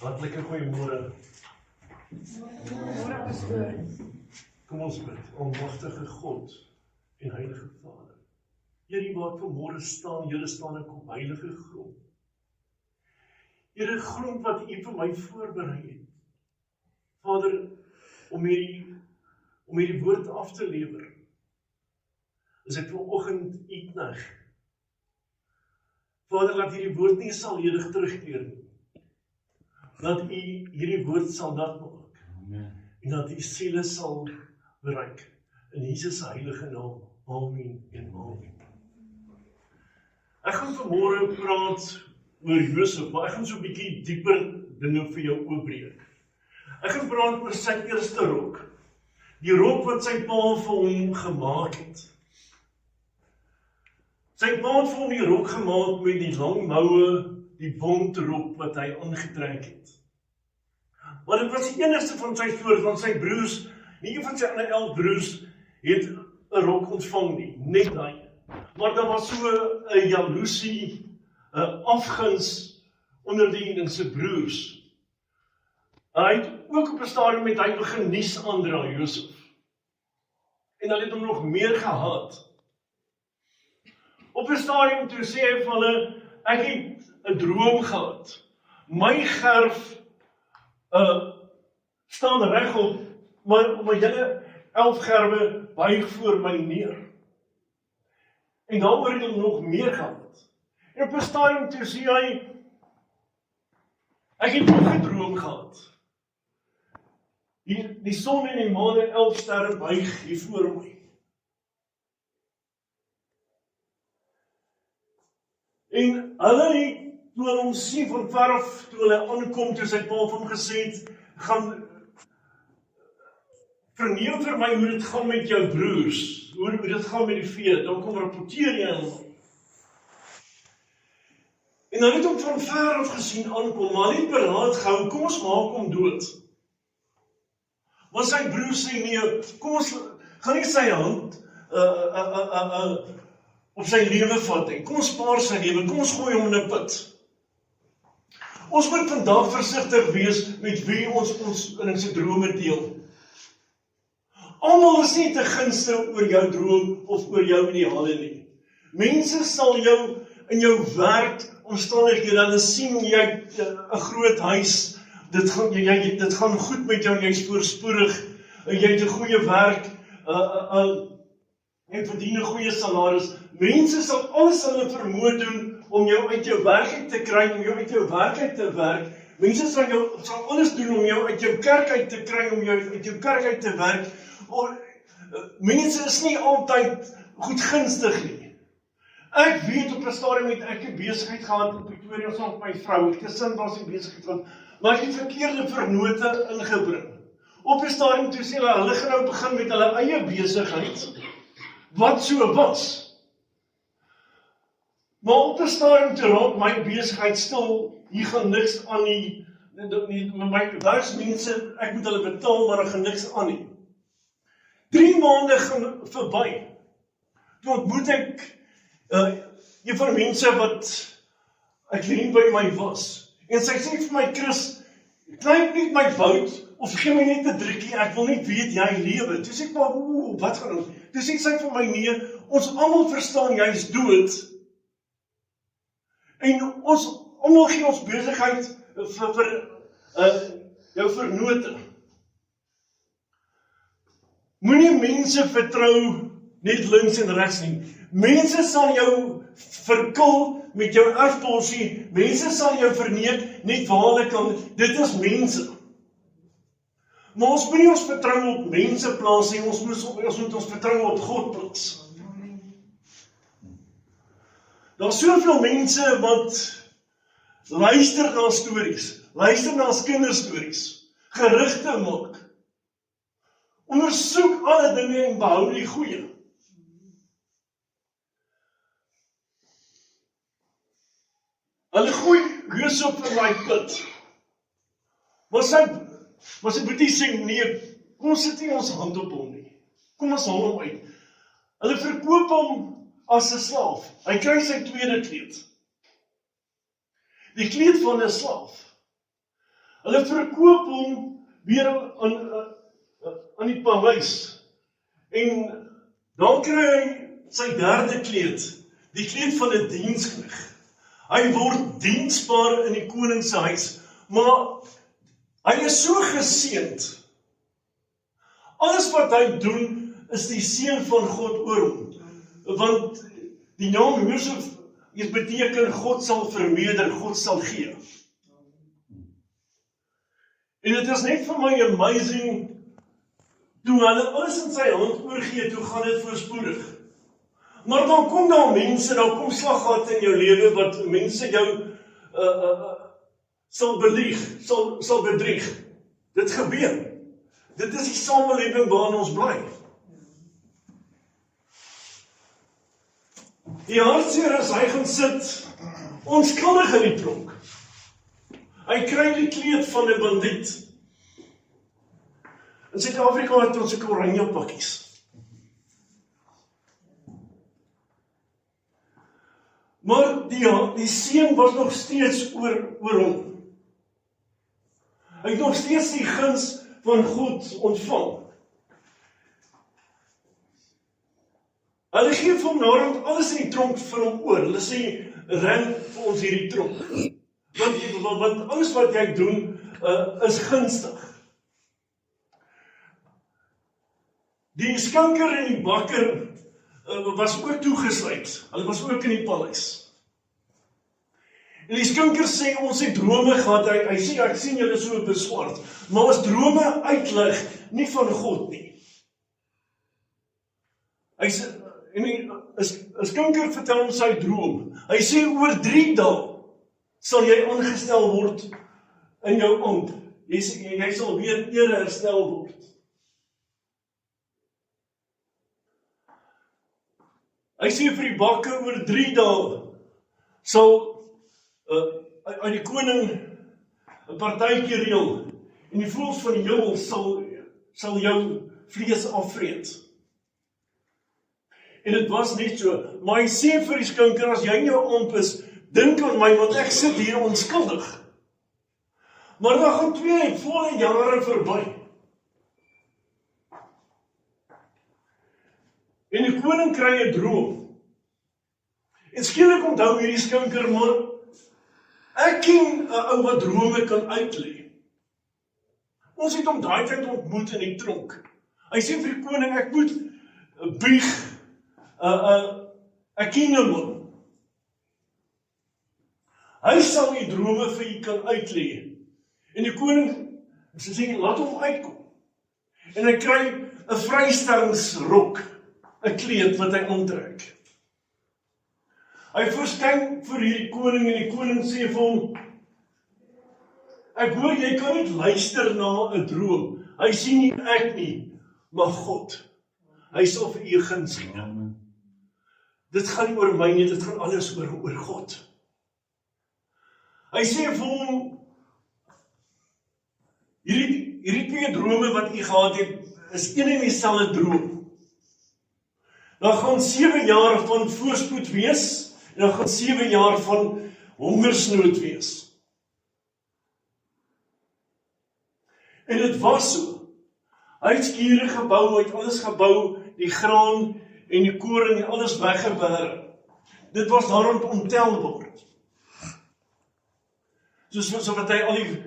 Hartlike goeiemôre. Môre pastoor. Kom ons bid. Almagtige God en heilige Vader. Here, wat vanmôre staan, Here staan ek op heilige grond. Here, grond wat U vir my voorberei het. Vader, om hierdie woord af te lewer, is ek vanoggend U knag. Vader, laat hierdie woord nie saaledig terugkeer nie. Dat U hierdie woord sal nat maak. En dat U siele sal bereik. In Jesus se heilige naam. Amen en amen. Ek gaan vanmôre praat oor Josef, maar ek gaan so 'n bietjie dieper dinge vir jou oopbreek. Ek gaan praat oor sy eerste rok. Die rok wat sy pa vir hom gemaak het. Sy pa het vir hom die rok gemaak met die lang moue, die bontrok wat hy aangetrek het. Maar dit was die enigste van sy soort, want sy broers, nie een van sy ander 11 broers, het 'n rok ontvang nie, net hy. Maar daar was so 'n jaloesie, 'n afguns onder die sy broers. Hy het ook op 'n stadium met hy begin nuus aandra, Josef. En hulle het hom nog meer gehaat. Op 'n stadium toe sê hy vir hulle, ek het 'n droom gehad. My gerf staan regop, maar julle 11 gerwe buig voor my neer. En daaroor het hom nog meer gehad. En op 'n stadium toe sê hy, ek het nog 'n droom gehad. Die son en die maan en 11 sterre buig hier voor my. En hulle het, toe hulle hom sien van ver af, toe hulle aankom, toe sy pa vir hom gesê het, gaan verneem vir my hoe dit gaan met jou broers, hoe dit gaan met die vee, dan kom rapporteer jy aan my. En hulle het hom van ver af gesien aankom, maar nie beraad gehou, kom ons maak hom dood. Maar sy broers sê nee, kom ons gaan nie sy hand op sy lewe vat en kom ons spaar sy lewe, kom ons gooi hom in 'n put. Ons moet vandag versigtig wees met wie ons in sy drome deel. Almal is nie te gunste oor jou droom of oor jou ideale nie. Mense sal jou in jou werk omstandighede, hulle sien jy het 'n groot huis, dit gaan goed met jou, jy's voorspoedig, jy het 'n goeie werk, jy verdien 'n goeie salaris. Mense sal alles hulle vermoë doen om jou uit jou werk uit te kry, om jou uit jou werk uit te werk. Mense sal alles doen om jou uit jou kerk uit te kry, om jou uit jou kerk uit te werk. Mense is nie altyd goedgunstig nie. Ek weet op 'n stadium het ek 'n besigheid gehad in Pretoria saam met my vrou, ek het 'n sinbare besigheid gehad, maar ek het verkeerde vennote ingebring. Op 'n stadium toe sê hulle gaan nou begin met hulle eie besigheid, wat so was. Maar op 'n stadium toe raak my besigheid stil, hier gaan niks aan nie, my werksmense, ek moet hulle betaal, maar daar gaan niks aan nie. 3 maande gaan verby. Toe ontmoet ek een van die mense wat ek kliënt by my was. En sy sê vir my, Chris, knyp net my bout, of gee my net 'n drukkie, ek wil net weet jy lewe. Toe sê ek maar, wat gaan ons? Toe sê sy vir my, nee, ons almal verstaan jy is dood. En ons almal gee ons besigheid vir jou vennote. Moenie mense vertrou net links en regs nie. Mense sal jou verkil met jou erfpolisie, mense sal jou verneek net waar hulle kan, dit is mense. Maar ons moet nie ons vertrou op mense plaas nie, ons moet ons vertrou op God plaas. Daar is soveel mense wat luister na stories, luister na kinderstories, gerugte maak. Ondersoek alle dinge en behou die goeie. Hulle gooi Josef in daai put. Maar sy boetie sê, nee, kom ons sit nie ons hand op hom nie. Kom ons haal hom uit. Hulle verkoop hom as 'n slaaf. Hy kry sy tweede kleed. Die kleed van 'n slaaf. Hulle verkoop hom weer aan die paleis. En dan kry hy sy derde kleed, die kleed van 'n diensknegt. Hy word diensbaar in die koning se huis, maar hy is so geseënd. Alles wat hy doen, is die seën van God oor hom. Want die naam Josef beteken God sal vermeerder, God sal gee. En dit is net vir my amazing, toe hulle alles in sy hand oorgee, toe gaan dit voorspoedig. Maar dan kom daar mense, dan kom slaggate in jou lewe, wat mense jou sal belieg, sal bedrieg. Dit gebeur. Dit is die samelewing waarin ons bly. Die hartseer is, hy gaan sit, onskuldig in die tronk. Hy kry die kleed van 'n bandiet. In Suid-Afrika het ons ook oranje pakkies. Maar die seën was nog steeds oor hom. Hy het nog steeds die guns van God ontvang. Hulle gee vir hom naderhand alles in die tronk vir hom oor. Hulle sê, ren vir ons hierdie tronk. Want alles wat jy doen, is gunstig. Die skinker en die bakker was ook toegesluit. Hulle was ook in die paleis. En die skinker sê, ons het drome gehad. Hy sê, ek sien julle so beswaard. Maar ons drome uitlig nie van God nie. Hy sê, en 'n skinker vertel hom sy droom. Hy sê, oor 3 dae sal jy aangestel word in jou ambt. Jy sal weer ere herstel word. Hy sê vir die bakker, oor 3 dae sal uit die koning 'n partytjie reël, en die voëls van die hemel sal jou vlees afvreet. En dit was net so, maar hy sê vir die skinker, as jy in jou ambt is, dink aan my, want ek sit hier onskuldig. Maar dan gaan 2 volle jare verby. En die koning kry 'n droom. En skielik onthou hierdie skinker, maar ek ken 'n ou wat drome kan uitlê. Ons het hom daai tyd ontmoet in die tronk. Hy sê vir die koning, ek moet bieg, ek ken hom. Hy sal die drome vir u kan uitlê. En die koning sê, laat hom uitkom. En hy kry 'n vrystellingsrok, 'n kleed wat hy aantrek. Hy verskyn vir hierdie koning en die koning sê vir hom, ek hoor jy kan nie luister na 'n droom. Hy sê nie ek nie, maar God. Hy sal vir u guns gee. Dit gaan nie oor my nie, dit gaan alles oor God. Hy sê vir hom, hierdie 2 drome wat u gehad het, is een en dieselfde droom. Dan gaan 7 jaar van voorspoed wees, en dan gaan 7 jaar van hongersnood wees. En dit was so. Hy het skure gebou, hy het alles gebou, die graan en die koring en alles weggeberg. Dit was daarom ontelbaar. Soos wat hy al die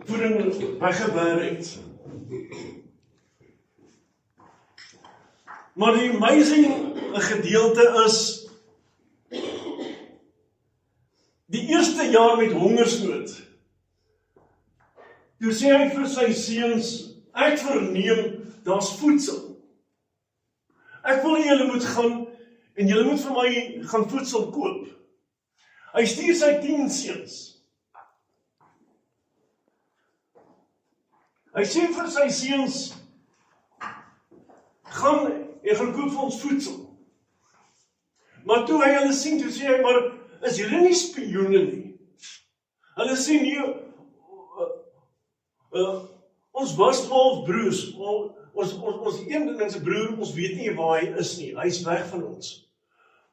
voeding weggeberg het. Maar die amazing gedeelte is, die eerste jaar met hongersnood, toe sê hy vir sy seuns, ek verneem, daar's voedsel. Ek wil julle moet gaan, en julle moet vir my gaan voedsel koop. Hy stuur sy 10 seuns. Hy sê vir sy seuns, jy gaan koop vir ons voedsel. Maar toe hy hulle sien, toe sê hy, maar is julle nie spioene nie? Hulle sê nie, ons was 12 broers, ons een se broer, ons weet nie waar hy is nie, hy is weg van ons.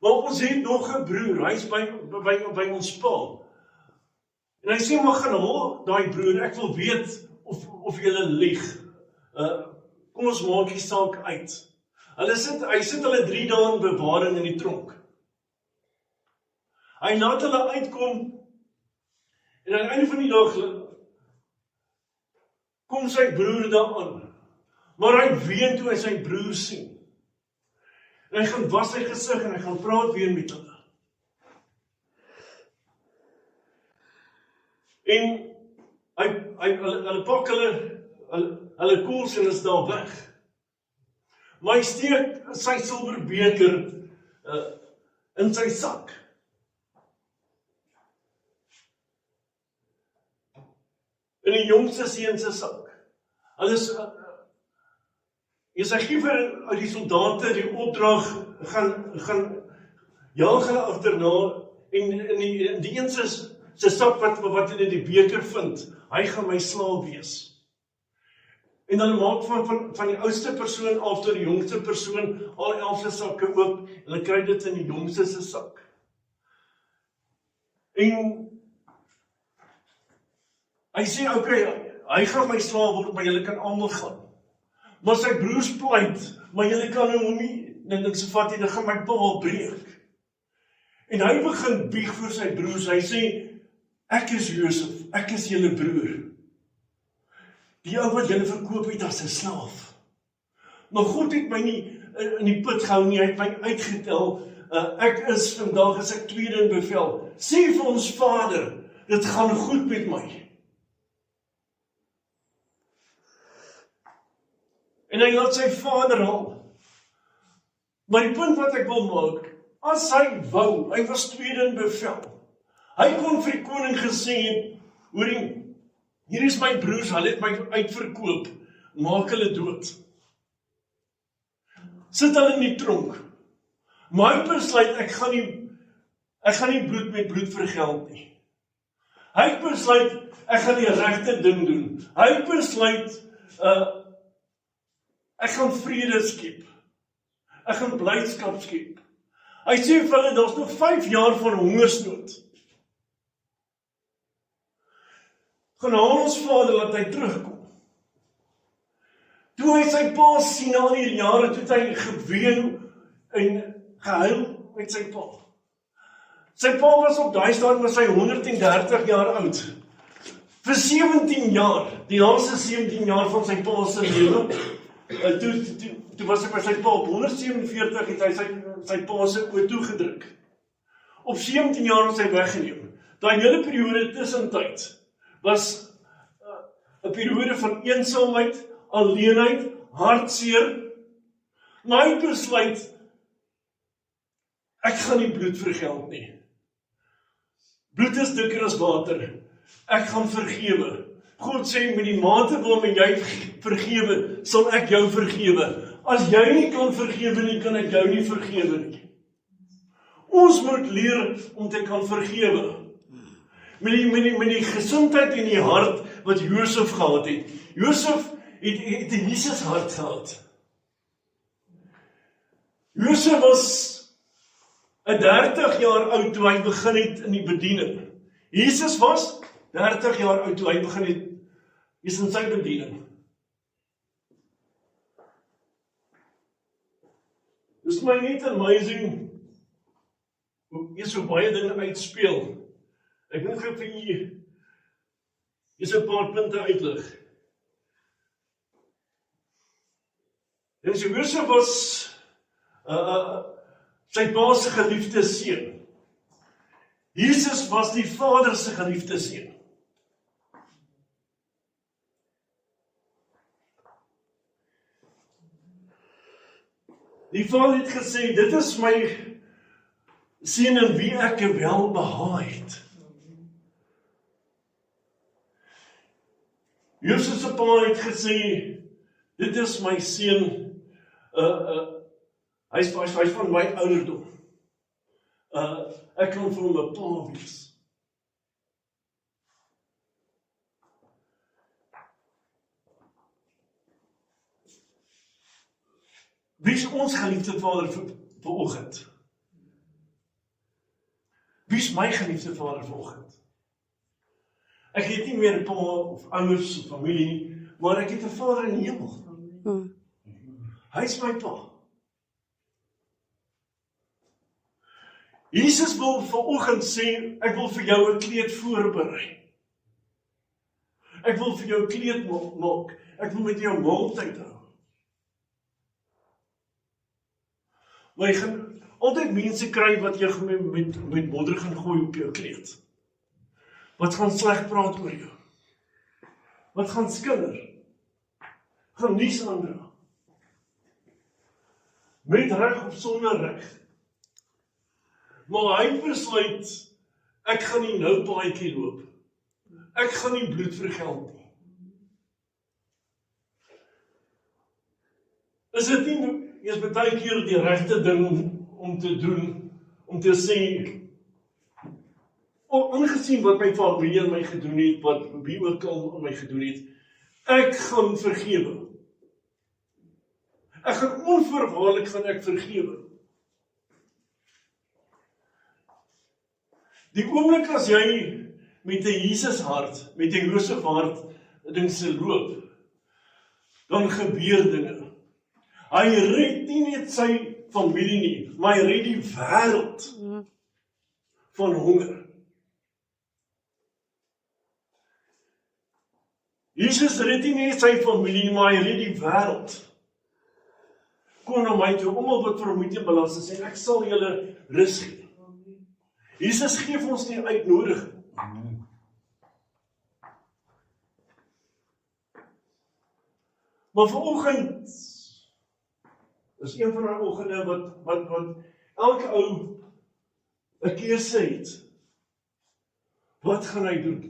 Maar ons het nog 'n broer, hy is by ons pa. En hy sê, maar gaan haal daai broer, ek wil weet of julle lieg. Kom ons maak die saak uit. Hy sit hulle 3 dae in bewaring in die tronk. Hy laat hulle uitkom, en aan die einde van die dag kom sy broer daar aan. Maar hy ween toe hy sy broer sien. En hy gaan was sy gesig en hy gaan praat weer met hulle. En hulle pak hulle koels en is daar weg. Maar hy steek sy silverbeker in sy sak. In die jongste seun se sak. Hy gee vir die soldate die opdrag gaan jaag hulle agterna en die een se sak wat in die beker vind, hy gaan my slaaf wees. En hulle maak van die oudste persoon af tot die jongste persoon al 11 se sakke oop, en hulle kry dit in die jongste se sak. En hy sê, hy gaan my slaaf word, maar julle kan almal gaan. Maar sy broers pleit, maar julle kan hom nie, en so vat hy, dan gaan my paal breek. En hy begin bieg vir sy broers, hy sê, ek is Josef, ek is julle broer. Die ou wat julle verkoop het as 'n slaaf. Maar God het my nie in die put gehou nie, hy het my uitgetel. Vandag is ek tweede in bevel. Sê vir ons Vader, dit gaan goed met my. En hy laat sy vader haal. Maar die punt wat ek wil maak, as hy wou, hy was tweede in bevel. Hy kon vir die koning gesê het, hoorie, hier is my broers, hulle het my uitverkoop, maak hulle dood. Sit hulle in die tronk. Maar hy besluit, ek gaan nie bloed met bloed vergeld nie. Hy besluit, ek gaan die regte ding doen. Hy besluit, ek gaan vrede skep. Ek gaan blydskap skep. Hy sê vir hulle, daar's nog 5 jaar van hongersnood. Gaan haal ons vader, laat hy terugkom. Toe hy sy pa sien al die jare, toe het hy geween en gehuil met sy pa. Sy pa was op daai stadium, was hy 130 jaar oud. Vir 17 jaar, die laaste 17 jaar van sy pa se lewe, toe was hy by sy pa op 147, het hy sy pa se oë toegedruk. Op 17 jaar was hy weggeneem. Daai hele periode tussentyd was 'n periode van eensaamheid, alleenheid, hartseer. Maar hy besluit, ek gaan nie bloed vergeld nie. Bloed is dikker as water. Ek gaan vergewe. God sê, met die mate waarmee jy vergewe, sal ek jou vergewe. As jy nie kan vergewe nie, kan ek jou nie vergewe nie. Ons moet leer om te kan vergewe. Met die gesindheid en die hart wat Josef gehad het. Josef het 'n Jesus hart gehad. Josef was 30 jaar oud toe hy begin het in die bediening. Jesus was 30 jaar oud toe hy begin het in sy bediening. Dis my net amazing hoe so baie dinge uitspeel. Ek wil gou vir julle is 'n paar punte uitlig. En so Josef was sy pa se geliefde seun. Jesus was die Vader se geliefde seun. Die Vader het gesê, dit is my seun in wie ek welbehaag het. Josef se pa het gesê, dit is my seun, hy is van my ouderdom. Ek kan vir hom 'n pa wees. Wie is ons geliefde Vader vanoggend? Wie is my geliefde Vader vanoggend? Ek het nie meer 'n pa of ouers of familie nie, maar ek het 'n Vader in die hemel. Hy is my pa. Jesus wil vanoggend sê, ek wil vir jou 'n kleed voorberei. Ek wil vir jou 'n kleed maak. Ek wil met jou maaltyd hou. Maar jy gaan altyd mense kry wat jy met modder gaan gooi op jou kleed. Wat gaan sleg praat oor jou. Wat gaan skinder. Gaan nies aandra. Met reg of sonder reg. Maar hy besluit, ek gaan nie nou paadjie loop. Ek gaan nie bloed vergeld nie. Is dit nie eers baie keer die regte ding om te doen, om te sê, aangesien wat my familie aan my gedoen het, wat wie ook al aan my gedoen het, ek gaan vergewe. Ek gaan onvoorwaardelik vergewe. Die oomblik as jy met 'n Jesus hart, met 'n Josef hart, ding se loop, dan gebeur dinge. Hy red nie net sy familie nie, maar hy red die wêreld van honger. Jesus red nie net sy familie nie, maar hy red die wêreld. Kom na my toe, almal wat vermoeid en belas is, en ek sal julle rus gee. Jesus gee vir ons nie uitnodiging. Maar vanoggend is een van die oggende wat elke ou 'n keuse het. Wat gaan hy doen?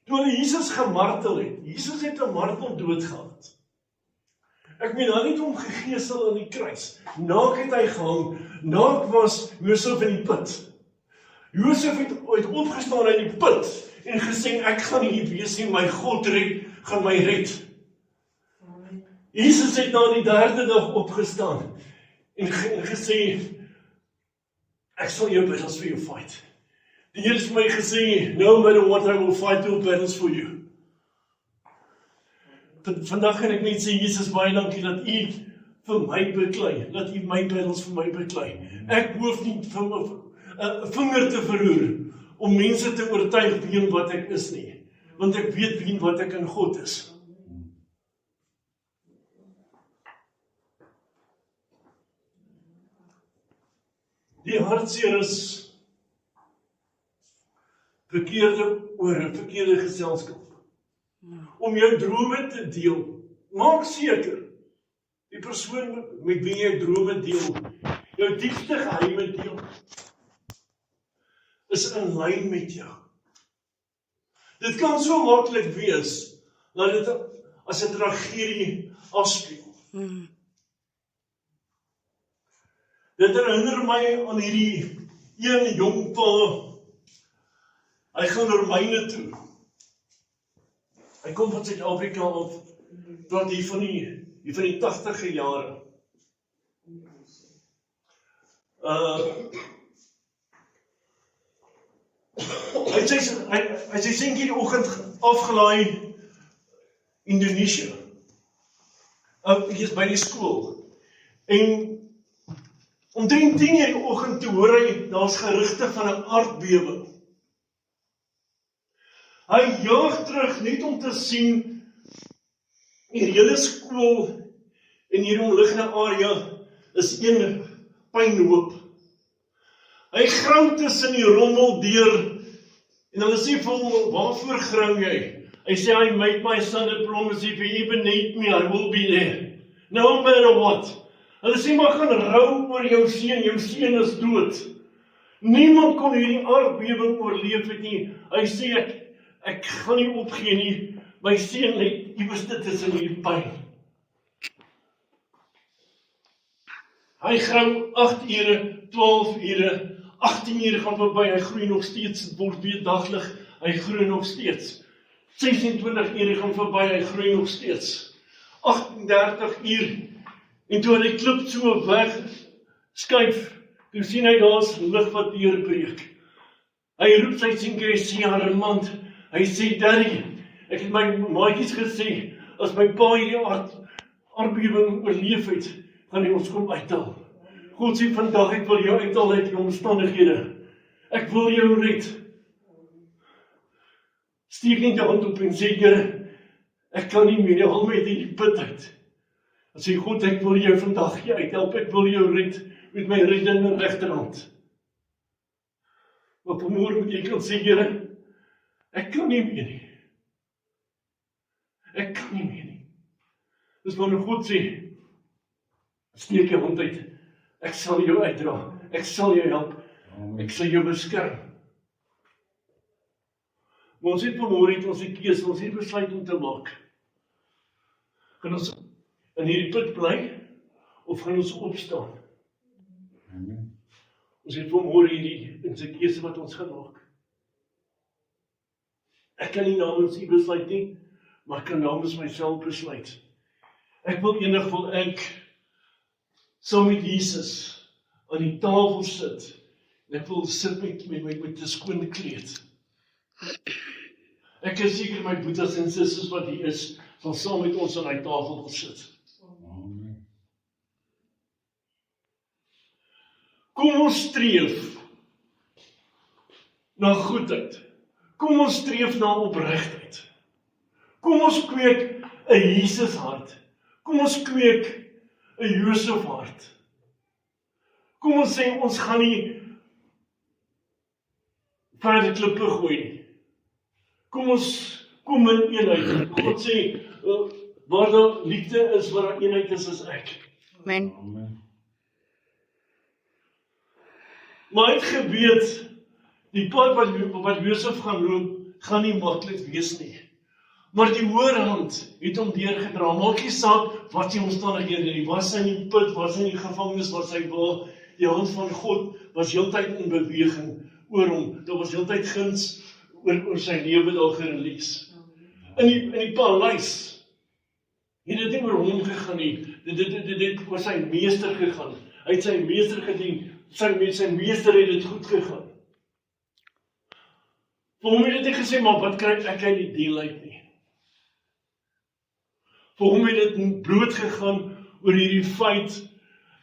Toe hulle Jesus gemartel het, Jesus het 'n marteldood gehad. Ek meen, hy het hom gegeesel aan die kruis. Naak het hy gehang, naak was Josef in die put. Josef het opgestaan uit die put en gesê, ek gaan nie hier wees nie, my God gaan my red. Jesus het na die 3de dag opgestaan en gesê, ek sal jou battles vir jou fight. Die Here het vir my gesê, no matter what, I will fight your battles for you. Vandag kan ek net sê, Jesus, baie dankie dat u vir my beklei, dat u my battles vir my beklei. Ek hoef nie 'n vinger te verroer om mense te oortuig wie wat ek is nie, want ek weet wie wat ek in God is. Die hartseer is verkeerde ore, verkeerde geselskap. Om jou drome te deel. Maak seker, die persoon met wie jy drome deel, jou diepste geheime deel, is in lyn met jou. Dit kan so maklik wees, dat dit as 'n tragedie afspeel. Dit herinner my aan hierdie een jong pa, hy gaan Romeine toe. Hy kom van Suid-Afrika af, tot hier van die 80e jare. Hy het sy seentjie die oggend afgelaai Indonesië. Hy is by die skool. En omtrent 10:00 die oggend toe hoor hy, daar's gerugte van 'n aardbewing. Hy jaag terug net om te sien, die hele skool en hierdie omliggende area is een pynhoop. Hy grou tussen die rommel deur, en hulle sê vir hom, waarvoor grou jy? Hy sê, I made my son a promise, if he even need me, I will be there. No matter what. Hulle sê, maar gaan rou oor jou seun is dood. Niemand kon hierdie aardbewing oorleef het nie. Hy sê, ek gaan nie opgee nie, my seun lê iewers tussen hierdie pyn. Hy grou 8 ure, 12 ure, 18 ure gaan verby, hy groei nog steeds, het word weer daglig, hy groei nog steeds. 26 ure gaan verby, hy groei nog steeds. 38 uur, en toe hy klip so weg, skuif, toe sien hy daar's lig wat deurbreek. Hy roep sy seentjie, hy sê aan 'n man, hy sê, Daddy, ek het my maatjies gesê, as my pa hierdie aardbewing oorleef het, gaan hy ons kom uithaal. God sê vandag, ek wil jou uithaal uit die omstandighede. Ek wil jou red. Steek nie die hand op en sê, Here, ek kan nie meer, haal my uit die put uit. Dan sê God, ek wil jou vandag hier uithelp, ek wil jou red met my reddende regterhand. Maar vanmôre moet jy kan sê, Here, ek kan nie meer nie. Ek kan nie meer nie. Dis wanneer God sê, steek jou hand uit, ek sal jou uitdra, ek sal jou help, ek sal jou beskerm. Maar ons het vanmôre ons die keuse, ons het besluit om te maak. Gaan ons in hierdie put bly, of gaan ons opstaan? Ons het vanmôre hierdie in sy keuse wat ons gaan maak. Ek kan nie namens u besluit nie, maar ek kan namens myself besluit. Ek wil ek saam met Jesus aan die tafel sit, en ek wil sit met 'n skoon kleed. Ek is seker my boeties en susters wat hier is, sal saam met ons aan die tafel sit. Kom ons streef na goedheid. Kom ons streef na opregtheid. Kom ons kweek 'n Jesus hart. Kom ons kweek 'n Josef hart. Kom ons sê ons gaan nie verder klippe gooi nie. Kom in eenheid. God sê, waar daar liefde is, waar daar eenheid is ek. Amen. Maar hy het geweet, die pad wat Josef gaan loop, gaan nie maklik wees nie. Maar die hoërhand het hom deurgedra. Maak nie saak wat die omstandighede nie. Was hy in die put, was hy in die gevangenis, was hy waar. Die hand van God was heeltyd in beweging oor hom. Daar was heeltyd guns oor sy lewe daar gerelease. In die paleis het dit nie oor hom gegaan nie. Dit oor sy meester gegaan. Hy het sy meester gedien. Sy meester het dit goed gegaan. Vir hom het dit nie gesê, maar wat kry ek uit die deal uit nie. Vir hom het dit bloot gegaan oor hierdie feit,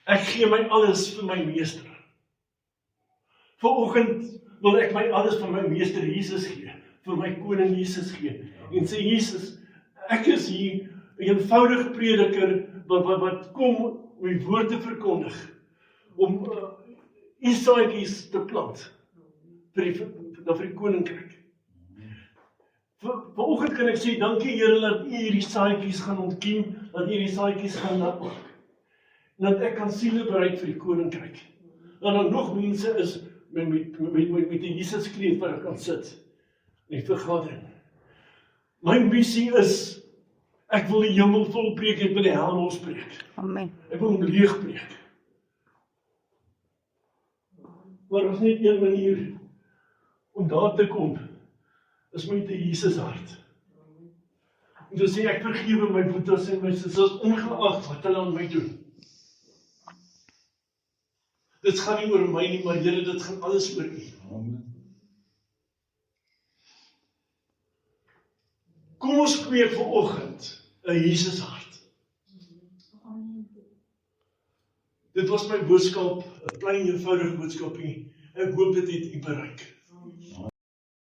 ek gee my alles vir my meester. Vanoggend wil ek my alles vir my meester Jesus gee, vir my koning Jesus gee. En sê, Jesus, ek is hier, 'n eenvoudige prediker, wat kom om die woord te verkondig, om u saadjies te plant, vir die koninkryk. Vanoggend kan ek sê, dankie Here, dat u hierdie saadjies gaan ontkiem, dat u hierdie saadjies gaan nat maak. Dat ek kan siele bereik vir die koninkryk. En dan nog mense is met die Jesus kleed waar ek kan sit in die vergadering. My missie is, ek wil die hemel volpreek, ek wil die hel losbreek. Amen. Ek wil hom leegbreek. Maar er is net een manier om daar te kom, is met die Jesus hart. En dan sê ek vergewe my boeties en my susters, ongeag wat hulle aan my doen. Dit gaan nie oor my nie, maar Here, dit gaan alles oor u. Kom ons kweek vanoggend 'n Jesus hart. Dit was my boodskap, 'n klein eenvoudige boodskapie. Ek hoop dit het u bereik.